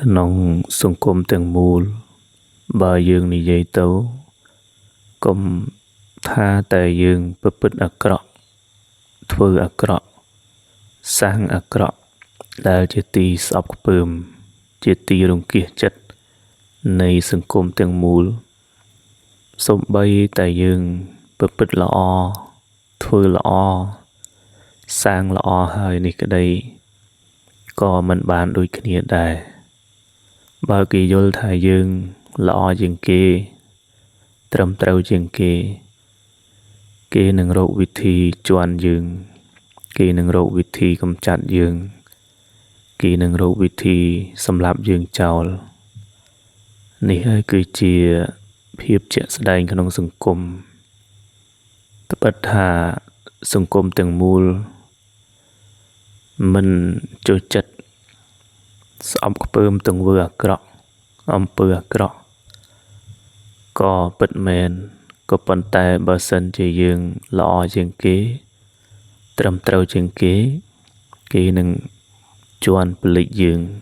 nông sung côm từng mùl bà dương ni dây tấu công tha tài dương bấp bít ạc rọ thưa ạc rọ sang ạc rọ đã chế tì sọc bơm chế tì rung kia chất này sung côm từng mùl sông bay tài dương bấp bít lọ thưa lọ sang lọ hơi ní cái đây có mình bán đôi kia đài bà kỳ dôl thai dương lọ dương kê trầm trâu dương kê kê nâng rộ vị thi choan dương kê nâng rộ vị thi cầm chặt dương kê nâng rộ vị thi xâm lạp dương chào ní hơi cứ chia hiệp trẻ sơ đành khả nông sừng cùm tất bật hà sừng cùm từng mùl mình chơi chất xong có bơm từng vừa krọ ông vừa krọ có bật mền có bàn tay bờ sân chỉ dương lọ dương kế trầm trâu dương kế kế nâng chuan lịch dương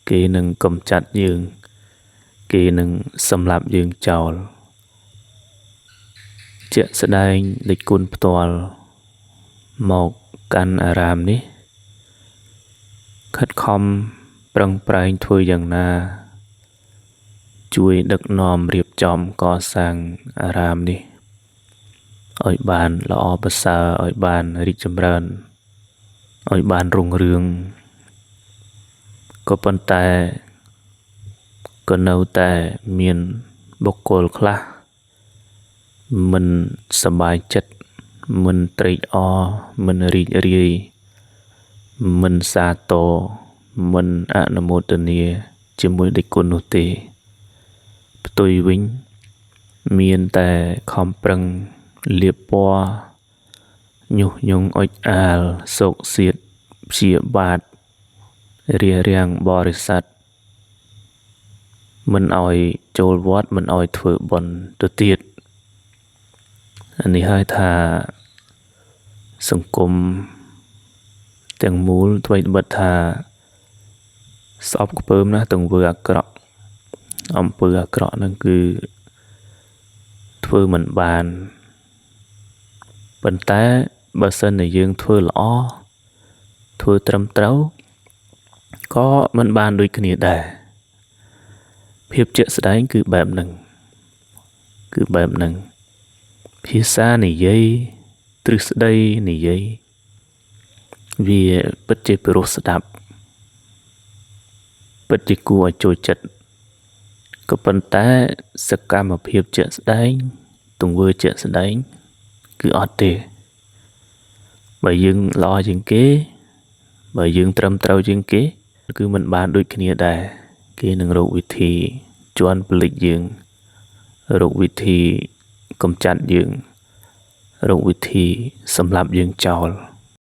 kế nâng cầm chặt dương kế nâng xâm lạp dương chào chuyện sẽ đai lịch cun toàn một căn aram ní khất khom prang prang thôi dạng na chuiដឹកនាំរៀបចំកសាងអារាមនេះឲ្យបានល្អប្រសើរឲ្យបានរីកចម្រើនឲ្យបានរុងរឿងក៏ប៉ុន្តែក៏នៅតែមានបុគ្គលខ្លះមិនសប្បាយចិត្តមិនត្រេកអរមិនរីករាយមិនសាទរមិនអនុមោទនាជាមួយដឹកគុណនោះទេផ្ទុយវិញមានតែខំប្រឹងលាបពណ៌ញុះញង់អុចអាលសោកសៀតព្យាបាទរារាំងបរិស័ទមិនឲ្យចូលវត្តមិនឲ្យធ្វើបុណ្យទៅទៀតអានេះហើយថាសង្គមទាំងមូលថ្មីបិទថាស្អប់ខ្ពើមណាស់ទាំងធ្វើអាក្រក់អំពើអាក្រក់ហ្នឹងគឺធ្វើមិនបានប៉ុន្តែបើសិនជាយើងធ្វើល្អធ្វើត្រឹមត្រូវក៏មិនបានដូចគ្នាដែរភាពជាក់ស្ដែងគឺបែបហ្នឹងភាសានិយាយទ្រឹស្ដីនិយាយវាពិតជាពិរោះស្ដាប់ពិតជាគួរឲ្យចូលចិត្តក៏ប៉ុន្តែសកម្មភាពជាក់ស្ដែងទង្វើជាក់ស្ដែងគឺអត់ទេបើយើងល្អជាងគេបើយើងត្រឹមត្រូវជាងគេគឺមិនបានដូចគ្នាដែរគេនឹងរកវិធីជន់ពលិចយើងរកវិធីកំចាត់យើងរកវិធីសម្លាប់យើងចោល